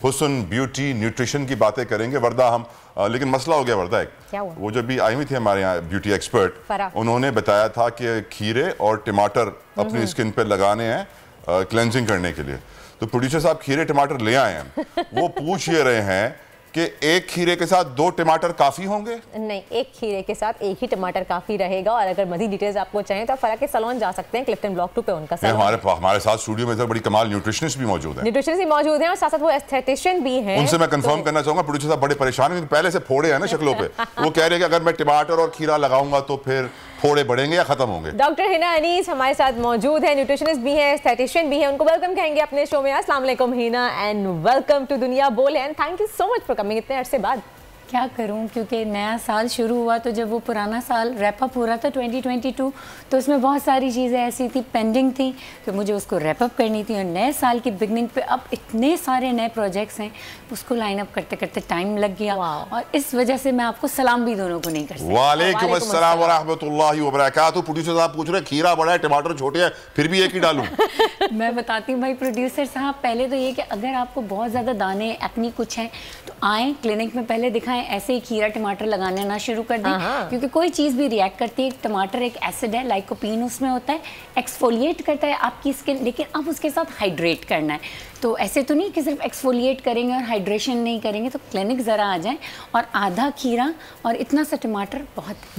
हुस्न, beauty, nutrition की बातें करेंगे। वर्दा हम लेकिन मसला हो गया वर्दा एक, क्या हुआ? वो जब भी आई हुई थी हमारे यहाँ ब्यूटी एक्सपर्ट, उन्होंने बताया था कि खीरे और टमाटर अपनी स्किन पे लगाने हैं क्लेंजिंग करने के लिए। तो प्रोड्यूसर साहब खीरे टमाटर ले आए हैं, वो पूछ ये रहे हैं कि एक खीरे के साथ 2 टमाटर काफी होंगे? नहीं, एक खीरे के साथ एक ही टमाटर काफी रहेगा। और अगर मज़ीद डिटेल्स आपको चाहिए तो आप फरा के सैलून जा सकते हैं, क्लिफ्टन ब्लॉक 2 पे उनका सैलून। हमारे साथ स्टूडियो में बड़ी कमाल न्यूट्रिशनिस्ट भी मौजूद है। न्यूट्रिशनिस्ट भी मौजूद हैं और साथ साथ वो एस्थेटिशियन भी हैं। उनसे मैं कंफर्म करना चाहूंगा, प्रोड्यूसर साहब बड़े परेशान हैं, पहले से फोड़े हैं ना शक्लों पे। वो कह रहे हैं कि अगर मैं टमाटर और खीरा लगाऊंगा तो फिर फोड़े बढ़ेंगे या खत्म होंगे। डॉक्टर हिना अनीस हमारे साथ मौजूद है, न्यूट्रिशनिस्ट भी है, एस्थेटिशियन भी है। उनको वेलकम कहेंगे अपने शो में। अस्सलाम वालेकुम हिना एंड वेलकम टू दुनिया बोले and thank you so much for coming इतने अरसे बाद। क्या करूं, क्योंकि नया साल शुरू हुआ तो जब वो पुराना साल रैप अप हो रहा था 2022, तो उसमें बहुत सारी चीज़ें ऐसी थी पेंडिंग थी कि मुझे उसको रैप अप करनी थी। और नए साल की बिगनिंग पे अब इतने सारे नए प्रोजेक्ट्स हैं, उसको लाइन अप करते करते टाइम लग गया। और इस वजह से मैं आपको सलाम भी दोनों को नहीं कर सकती। वालेकुम अस्सलाम व रहमतुल्लाहि व बरकातहू। प्रोड्यूसर साहब पूछ रहे खीरा बड़ा है टमाटर छोटे हैं, फिर भी एक ही डालूं? मैं बताती हूँ भाई प्रोड्यूसर साहब, पहले तो ये कि अगर आपको बहुत ज़्यादा दाने एक्नी कुछ है तो आएँ क्लिनिक में, पहले दिखाएं। ऐसे ही खीरा टमाटर लगाने ना शुरू कर दें, क्योंकि कोई चीज़ भी रिएक्ट करती है। टमाटर एक एसिड है, लाइकोपीन उसमें होता है, एक्सफोलिएट करता है आपकी स्किन, लेकिन अब उसके साथ हाइड्रेट करना है। तो ऐसे तो नहीं कि सिर्फ एक्सफोलिएट करेंगे और हाइड्रेशन नहीं करेंगे। तो क्लिनिक ज़रा आ जाएं और आधा खीरा और इतना सा टमाटर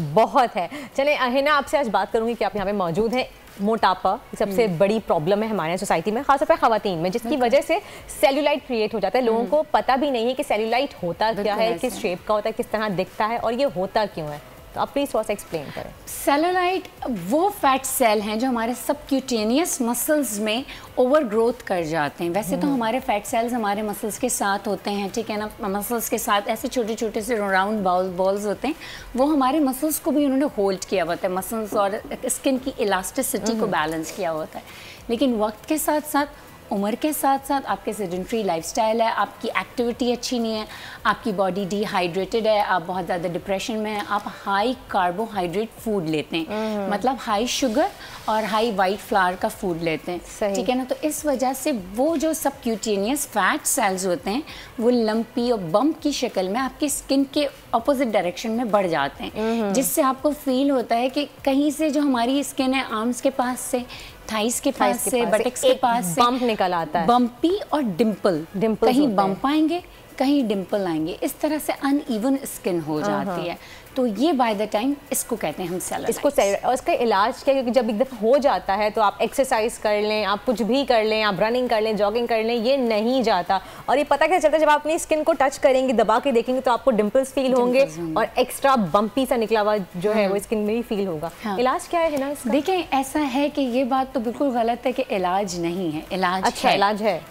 बहुत है। चलें हिना, आपसे आज बात करूँगी कि आप यहाँ पे मौजूद हैं। मोटापा सबसे बड़ी प्रॉब्लम है हमारे सोसाइटी में, खासतौर पर ख़वातीन में, जिसकी वजह से सेल्यूलाइट क्रिएट हो जाता है। लोगों को पता भी नहीं है कि सेल्यूलाइट होता क्या है, किस शेप का होता है, किस तरह दिखता है और ये होता क्यों है। तो आप प्लीज थोड़ा सा एक्सप्लेन करें। सेलुलाइट वो फैट सेल हैं जो हमारे सबक्यूटेनियस मसल्स में ओवर ग्रोथ कर जाते हैं। वैसे तो हमारे फैट सेल्स हमारे मसल्स के साथ होते हैं, ठीक है ना, मसल्स के साथ ऐसे छोटे छोटे से राउंड बॉल्स होते हैं। वो हमारे मसल्स को भी उन्होंने होल्ड किया होता है, मसल्स और स्किन की इलास्टिसिटी को बैलेंस किया होता है। लेकिन वक्त के साथ साथ, उम्र के साथ साथ, आपके सेडेंटरी लाइफस्टाइल है, आपकी एक्टिविटी अच्छी नहीं है, आपकी बॉडी डिहाइड्रेटेड है, आप बहुत ज़्यादा डिप्रेशन में हैं, आप हाई कार्बोहाइड्रेट फूड लेते हैं, मतलब हाई शुगर और हाई वाइट फ्लावर का फूड लेते हैं, ठीक है ना। तो इस वजह से वो जो सबक्यूटेनियस फैट सेल्स होते हैं वो लंपी और बम्प की शक्ल में आपकी स्किन के अपोजिट डायरेक्शन में बढ़ जाते हैं, जिससे आपको फील होता है कि कहीं से जो हमारी स्किन है, आर्म्स के पास से, थाइस के पास से, बटक्स के पास से बम्प निकल आता है, बम्पी और डिम्पल कहीं बम्प आएंगे, कहीं डिम्पल आएंगे, इस तरह से अनइवन स्किन हो जाती है। तो ये बाय द टाइम इसको कहते हैं हम सेलुलाइट। और इसका इलाज क्या है? क्योंकि जब एक दफ़ा हो जाता है तो आप एक्सरसाइज कर लें, आप कुछ भी कर लें, आप रनिंग कर लें, जॉगिंग कर लें, ये नहीं जाता। और ये पता क्या चलता है, जब आप अपनी स्किन को टच करेंगे, दबा के देखेंगे तो आपको डिम्पल्स फील होंगे और एक्स्ट्रा बम्पी सा निकला हुआ जो है वो स्किन में भी फील होगा। इलाज क्या है ना इसका? देखिए, ऐसा है कि ये बात तो बिल्कुल गलत है कि इलाज नहीं है, इलाज अच्छा है,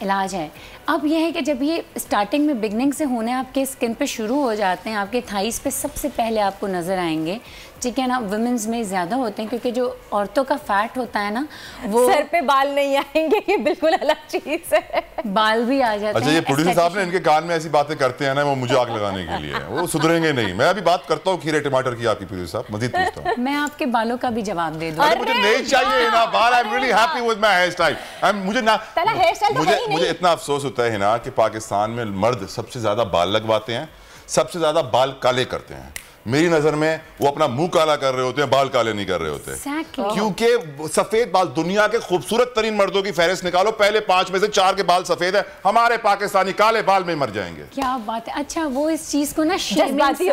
इलाज है। अब ये है कि जब ये स्टार्टिंग में बिगनिंग से होने आपके स्किन पे शुरू हो जाते हैं, आपके थाइस पे सबसे पहले आपको नज़र आएंगे, ठीक है ना। वुमेन्स में ज़्यादा होते हैं क्योंकि जो औरतों का फैट होता है ना, वो सर पे बाल नहीं आएंगे, ये बिल्कुल अलग चीज़ है। बाल भी आ जाते हैं। अच्छा, ये प्रोड्यूसर साहब ने इनके कान में ऐसी बातें करते हैं ना, वो मुझे आग लगाने के लिए, वो सुधरेंगे नहीं। मैं अभी बात करता हूँ खीरे टमाटर की, आपकी प्रोड्यूसर साहब मजीद पूछता हूँ। मैं आपके बालों का भी जवाब दे दूँ। मुझे नहीं चाहिए ना बाल, I am really happy with my hair style. मुझे इतना अफसोस होता है ना कि पाकिस्तान में मर्द सबसे ज्यादा बाल लगवाते हैं, सबसे ज्यादा बाल काले करते हैं। मेरी नजर में वो अपना मुंह काला कर रहे होते हैं, बाल काले नहीं कर रहे होते। क्योंकि सफेद बाल, दुनिया के खूबसूरत तरीन मर्दों की फहरिस्त निकालो, पहले 5 में से 4 के बाल सफेद है। हमारे पाकिस्तानी काले बाल में मर जाएंगे। क्या बात है। अच्छा, वो इस चीज को ना जज्बाती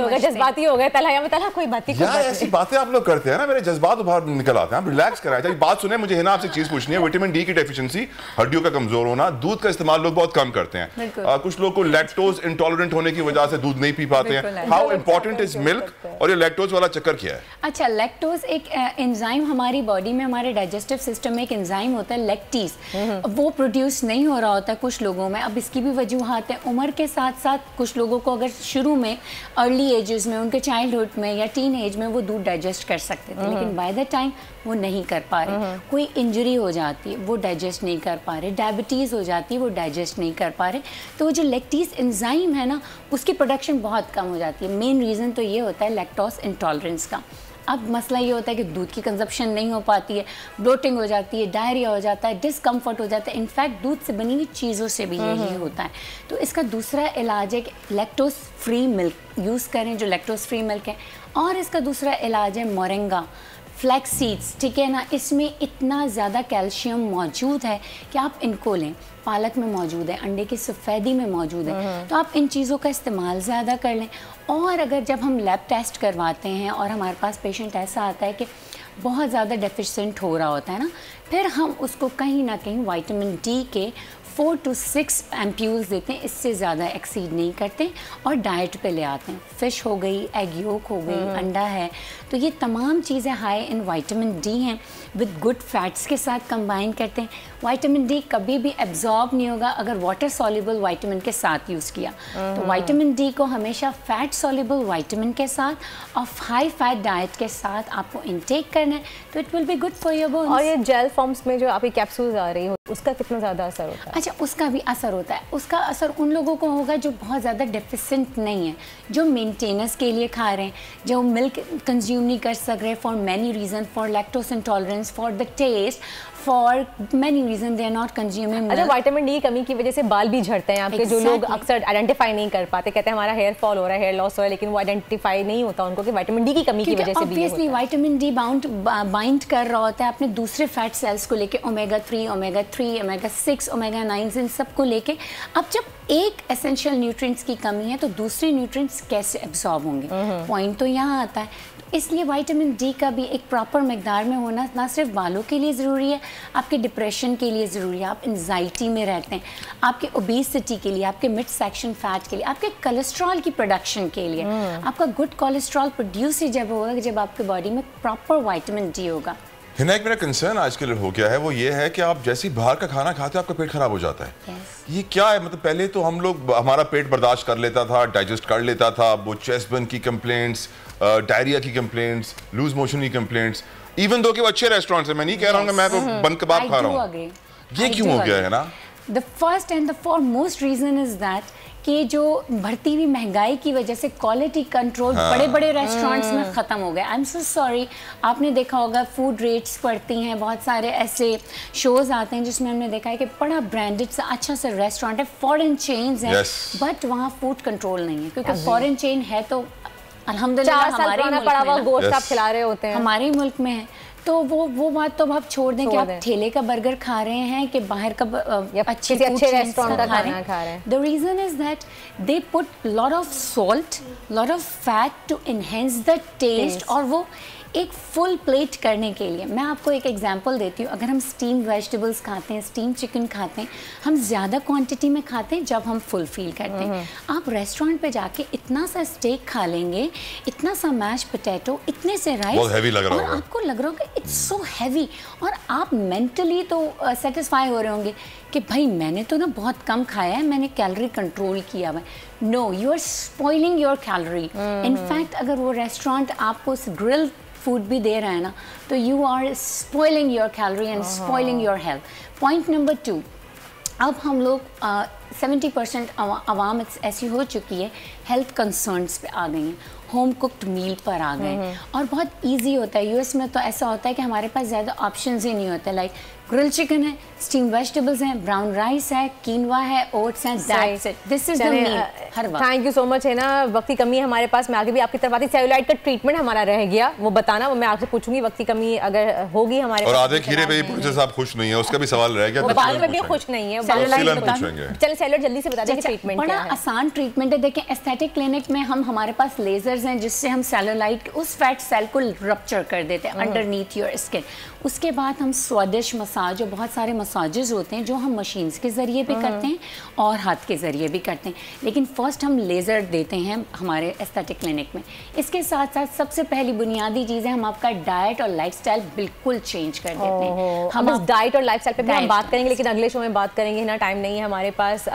हो गए तला कोई बात नहीं। यार ऐसी बातें आप लोग करते हैं ना, मेरे जज्बात बाहर निकल आते हैं। आप रिलैक्स कराए। बात सुने, मुझे ना आपसे एक चीज पूछनी है। विटामिन डी की डेफिशिएंसी, हड्डियों का कमजोर होना, दूध का इस्तेमाल लोग बहुत कम करते हैं। कुछ लोग को लैक्टोज इंटॉलरेंट होने की वजह से दूध नहीं पी पाते हैं। हाउ इंपॉर्टेंट इज मिल्क, और ये लैक्टोज वाला चक्कर क्या है? अच्छा, लैक्टोज एक एंजाइम हमारी बॉडी में, हमारे डाइजेस्टिव सिस्टम में एक एंजाइम होता है लैक्टीज, वो प्रोड्यूस नहीं हो रहा होता है कुछ लोगों में। अब इसकी भी वजूहात है। उम्र के साथ साथ कुछ लोगों को अगर शुरू में, अर्ली एजेस में, उनके चाइल्डहुड में या टीन एज में वो दूध डाइजेस्ट कर सकते थे, लेकिन बाय द टाइम वो नहीं कर पा रहे। कोई इंजरी हो जाती है, वो डाइजेस्ट नहीं कर पा रहे। डायबिटीज़ हो जाती है, वो डाइजेस्ट नहीं कर पा रहे। तो वो जो लैक्टीज एंजाइम है ना, उसकी प्रोडक्शन बहुत कम हो जाती है। मेन रीज़न तो ये होता है लैक्टोज इंटॉलरेंस का। अब मसला ये होता है कि दूध की कंजप्शन नहीं हो पाती है, ब्लोटिंग हो जाती है, डायरिया हो जाता है, डिस्कम्फर्ट हो जाता है। इनफैक्ट दूध से बनी हुई चीज़ों से भी यही होता है। तो इसका दूसरा इलाज है कि लैक्टोज फ्री मिल्क यूज़ करें, जो लैक्टोज फ्री मिल्क है। और इसका दूसरा इलाज है मोरिंगा, फ्लैक्स सीड्स, ठीक है ना। इसमें इतना ज़्यादा कैल्शियम मौजूद है कि आप इनको लें। पालक में मौजूद है, अंडे की सफ़ेदी में मौजूद है, तो आप इन चीज़ों का इस्तेमाल ज़्यादा कर लें। और अगर जब हम लैब टेस्ट करवाते हैं और हमारे पास पेशेंट ऐसा आता है कि बहुत ज़्यादा डेफिशिएंट हो रहा होता है ना, फिर हम उसको कहीं ना कहीं विटामिन डी के 4 to 6 एम्प्यूल्स देते हैं, इससे ज़्यादा एक्सीड नहीं करते और डाइट पे ले आते हैं। फ़िश हो गई, एग योक हो गई, अंडा है, तो ये तमाम चीज़ें हाई इन विटामिन डी हैं, विद गुड फैट्स के साथ कंबाइन करते हैं। विटामिन डी कभी भी एब्जॉर्ब नहीं होगा अगर वाटर सॉल्युबल विटामिन के साथ यूज़ किया। तो विटामिन डी को हमेशा फैट सॉल्युबल विटामिन के साथ और हाई फैट डाइट के साथ आपको इनटेक करना है, तो it will be good for your bones. और ये जेल फॉर्म्स में जो आपकी कैप्सूल्स आ रही हो, उसका कितना ज़्यादा असर होता है? अच्छा, उसका भी असर होता है। उसका असर उन लोगों को होगा जो बहुत ज़्यादा डेफिशिएंट नहीं है, जो मेंटेनेंस के लिए खा रहे हैं, जो मिल्क कंज्यूम नहीं कर सक रहे for many reason, for lactose intolerance, for the taste, for many reason they are not consuming. अच्छा, विटामिन डी की कमी की वजह से बाल भी झड़ते हैं आपके, जो लोग अक्सर आइडेंटिफाई नहीं कर पाते, कहते हैं हमारा हेयर फॉल हो रहा है, हेयर लॉस हो रहा है, लेकिन वो आइडेंटिफाई नहीं होता उनको कि विटामिन डी की कमी की वजह से भी ऑब्वियसली विटामिन डी बाइंड कर रहा होता है अपने दूसरे फैट सेल्स को लेके, ओमेगा 3, ओमेगा 6, ओमेगा 9, इन सब को लेके। अब जब एक एसेंशियल न्यूट्रिएंट्स की कमी है तो दूसरे न्यूट्रिएंट्स कैसे एब्जॉर्ब होंगे, पॉइंट तो यहाँ आता है। इसलिए विटामिन डी का भी एक प्रॉपर मकदार में होना ना सिर्फ बालों के लिए ज़रूरी है, आपके डिप्रेशन के लिए ज़रूरी है, आप एंजाइटी में रहते हैं, आपके ओबेसिटी के लिए, आपके मिड सेक्शन फैट के लिए, आपके कोलेस्ट्रॉल की प्रोडक्शन के लिए। आपका गुड कोलेस्ट्रॉल प्रोड्यूस ही जब होगा जब आपके बॉडी में प्रॉपर विटामिन डी होगा। हिना, एक मेरा कंसर्न आजकल हो गया है, वो ये है कि आप जैसे ही बाहर का खाना खाते हो आपका पेट खराब हो जाता है। ये क्या है? मतलब पहले तो हम लोग, हमारा पेट बर्दाश्त कर लेता था, डाइजेस्ट कर लेता था, वो चेस्ट बर्न की कंप्लेंट्स, डायरिया की कंप्लेंट्स, लूज मोशन की कंप्लेंट्स, इवन दो कि वो अच्छे रेस्टोरेंट्स हैं, मैं नहीं कह रहा हूँ कि मैं वो बन कबाब खा रहा हूँ, ये क्यों हो गया है ना? The first and the foremost reason is that कि जो बढ़ती हुई महंगाई की वजह से क्वालिटी कंट्रोल बड़े बड़े रेस्टोरेंट्स में ख़त्म हो गया। आई एम सो सॉरी, आपने देखा होगा फूड रेट्स पड़ती हैं, बहुत सारे ऐसे शोज़ आते हैं जिसमें हमने देखा है कि बड़ा ब्रांडेड सा अच्छा सा रेस्टोरेंट है, फॉरेन चेन्स हैं, बट वहाँ फूड कंट्रोल नहीं है, क्योंकि फॉरेन चेन है तो अल्हम्दुलिल्लाह हमारे ही मुल्क में है। तो वो बात तो आप छोड़ दें कि आप ठेले का बर्गर खा रहे हैं कि बाहर का अच्छे रेस्टोरेंट का खाना खा रहे हैं। The reason is that they put lot of salt, lot of fat to enhance the taste, और वो एक फुल प्लेट करने के लिए। मैं आपको एक एग्जांपल देती हूँ। अगर हम स्टीम वेजिटेबल्स खाते हैं, स्टीम चिकन खाते हैं, हम ज़्यादा क्वांटिटी में खाते हैं जब हम फुल फील करते हैं। आप रेस्टोरेंट पे जाके इतना सा स्टेक खा लेंगे, इतना सा मैश पोटैटो, इतने से राइस, और आपको लग रहा होगा इट्स सो हैवी, और आप मेंटली तो सेटिस्फाई हो रहे होंगे कि भाई मैंने तो ना बहुत कम खाया है, मैंने कैलोरी कंट्रोल किया हुआ है। No, you are spoiling your calorie. In fact अगर वो रेस्टोरेंट आपको ग्रिल्ड फूड भी दे रहा है ना, तो you are spoiling your calorie and spoiling your health. Point number 2, अब हम लोग 70% आवाम ऐसी हो चुकी है, हेल्थ कंसर्न्स पे आ गई हैं, होम कुक्ड मील पर आ गए, और बहुत इजी होता है। यूएस में तो ऐसा होता है कि हमारे पास ज़्यादा ऑप्शंस ही नहीं होते, लाइक ग्रिल चिकन है, स्टीम वेजिटेबल्स हैं, ब्राउन राइस है, कीनवा है, ओट्स हैं, that's it, this is the meal हर वक्त। थैंक यू सो मच है ना, वक्त की कमी है हमारे पास, मैं आगे भी आपकी तरफ आती। सेलुलाइट का ट्रीटमेंट हमारा रह गया, वो बताना, वो मैं आपसे पूछूंगी, वक्त की कमी अगर होगी हमारे और आधे खीरे पे भी साहब खुश नहीं है, उसका भी सवाल रह गया, बाल में भी खुश नहीं है। चलिए सेलुलाइट जल्दी से बता दें ट्रीटमेंट बड़ा आसान ट्रीटमेंट है। देखें, एस्थेटिक क्लिनिक में हमारे पास लेजर्स हैं जिससे हम सेलुलाइट उस फैट सेल को रप्चर कर देते हैं अंडरनीथ योर स्किन। उसके बाद हम स्वादिश मसाज, और बहुत सारे मसाजेस होते हैं जो हम मशीन्स के ज़रिए भी करते हैं और हाथ के ज़रिए भी करते हैं, लेकिन फ़र्स्ट हम लेज़र देते हैं हमारे एस्थेटिक क्लिनिक में। इसके साथ साथ सबसे पहली बुनियादी चीज़ है, हम आपका डाइट और लाइफस्टाइल बिल्कुल चेंज कर देते हैं। हम इस डाइट और लाइफस्टाइल पे भी हम बात करेंगे, लेकिन अगले शो में बात करेंगे ना, टाइम नहीं है हमारे पास।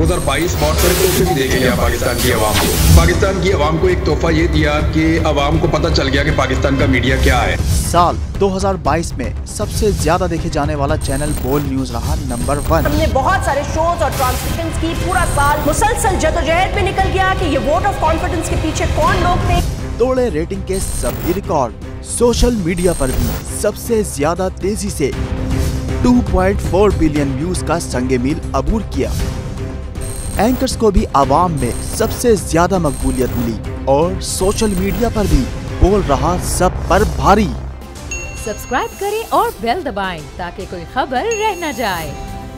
2022 बहुत सारे तोहफे भी देके गया पाकिस्तान की आवाम को। पाकिस्तान की आवाम को एक तोहफा ये दिया कि आवाम को पता चल गया कि पाकिस्तान का मीडिया क्या है। साल 2022 में सबसे ज्यादा देखे जाने वाला चैनल बोल न्यूज रहा नंबर 1। हमने बहुत सारे शोज और ट्रांसमिशंस की, पूरा साल मुसलसल जदोजहद में निकल गया कि ये वोट ऑफ कॉन्फिडेंस के पीछे कौन लोग थे। तोड़े रेटिंग के सभी रिकॉर्ड। सोशल मीडिया पर भी सबसे ज्यादा तेजी से 2.4 बिलियन व्यूज का संगे मील अबूर किया। एंकर्स को भी आवाम में सबसे ज्यादा मकबूलियत मिली और सोशल मीडिया पर भी बोल रहा सब पर भारी। सब्सक्राइब करें और बेल दबाएं ताकि कोई खबर रह न जाए।